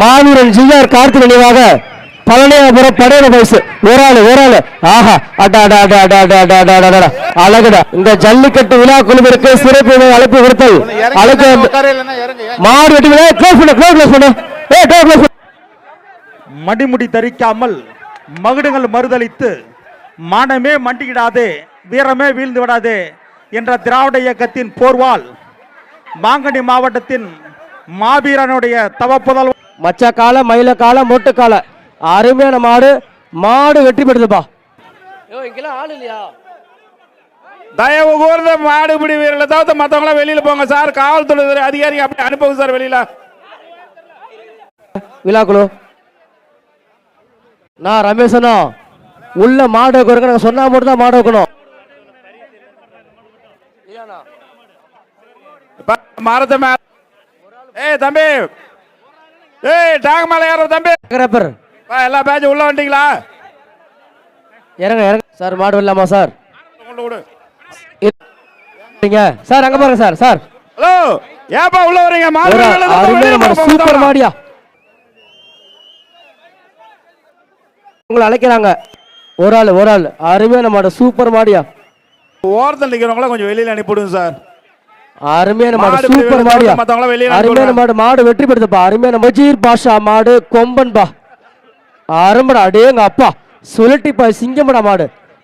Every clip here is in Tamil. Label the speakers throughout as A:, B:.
A: மாவீரன் ஜிஆர் கார்த்தி நினைவாக பழனியாபுரம் படையில பரிசு ஒரு ஆளு ஆஹா அழகுடா. இந்த ஜல்லிக்கட்டு விழா குழுவிற்கு சிறப்பு அழைப்பு கொடுத்தல் மாடு வெட்டி
B: மடிமுடி தரிக்காமல் மகுடங்கள் மறுதளித்து மானமே மண்டியிடாதே வீரமே வீழ்ந்து விடாதே என்ற திராவிட இயக்கத்தின் போர்வால் மாங்கனி மாவட்டத்தின் மாவீரனுடைய தவப்புதல்
A: மச்ச கால மயில கால மொட்டு கால அருமையான மாடு வெற்றி பெறுதுப்பா.
C: தயவு கூர்ந்த மாடுபிடி வீரர்களை தவிர்த்து மற்றவங்களாம் வெளியில போங்க சார். காவல்துறை அதிகாரி அப்படி அனுப்புங்க சார் வெளியில.
A: விழாக்குழு நான் ரமேஷனா உள்ள மாடு வைக்க நாங்க சொன்னா மட்டும் தான் மாடு வைக்கணும்.
C: மரத்தை மேல ஏய் தம்பி, ஏய் டாக் மேல ஏற தம்பி. எல்லா பேட்ச் உள்ள வந்துட்டீங்களா?
A: இறங்க சார். மாடு வரலாமா சார்? சார் அங்க பாருங்க சார். சார்
C: ஹலோ, ஏப்பா உள்ள வரீங்க?
A: மாடு சூப்பர் மாடியா உங்களை அழைக்கிறாங்க. ஒரு ஆள் அருமையான மாடு சூப்பர் மாடியா.
C: ஓரத்தில் நிக்கிறவங்கள கொஞ்சம் வெளியில அனுப்பிடுங்க சார்.
A: அருமையான மாடு சூப்பர் மாடியா. அருமையான மாடு வெற்றி பெறுதுப்பா. அருமையான மஜீர் பாஷா மாடு கொம்பன் பா அரும்படா. அடேங்க அப்பா சுழட்டிப்பா சிங்கமடா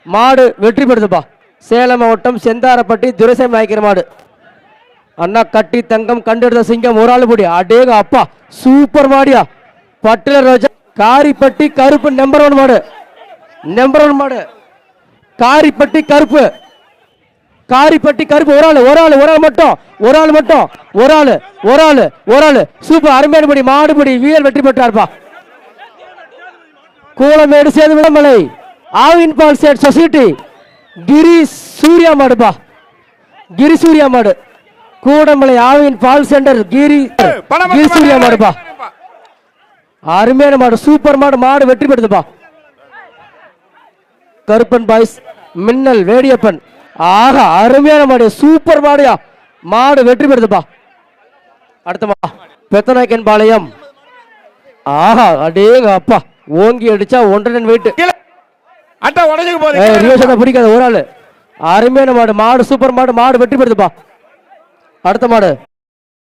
A: மாடு வெற்றி பெறுதுப்பா. சேலம் மாவட்டம் செந்தாரப்பட்டி துரைசாமி நாயக்கர் மாடு. அண்ணா கட்டி தங்கம் கண்டெடுத்த சிங்கம் ஒரு ஆளு பொடி. அடேங்க அப்பா சூப்பர் மாடியா. பட்டில ரோஜா காரிப்பட்டி கருப்பு நம்பர் 1 மாடு. காரிப்பட்டி கருப்பு ஒரு ஆளு சூப்பர் அருமையான படி மாடுபடி வீரர் வெற்றி பெற்றார்ப்பா. கூலமேடு சேது விளம்பலை ஆவின் பால் சேட் சொசைட்டி கிரி சூர்யா மாடு கூடமலை ஆவின் பால் சென்டர் கிரி சூர்யா மாடுப்பா. அருமையான மாடு சூப்பர் மாடு வெற்றி பெறுதுப்பா. கருப்பன் பாய்ஸ் மின்னல் வேடியப்பன் ஆகா அருமையான மாடு சூப்பர் மாடியா. மாடு வெற்றி பெறுதுப்பா. அடுத்த பெத்தநாயக்கன் பாளையம் ஆஹா அடேங்க அப்பா ஓங்கி அடிச்சா 1.5 வெயிட் பிடிக்காத ஒரு ஆளு. அருமையான மாடு சூப்பர் மாடு வெற்றி பெறுதுப்பா. அடுத்த மாடு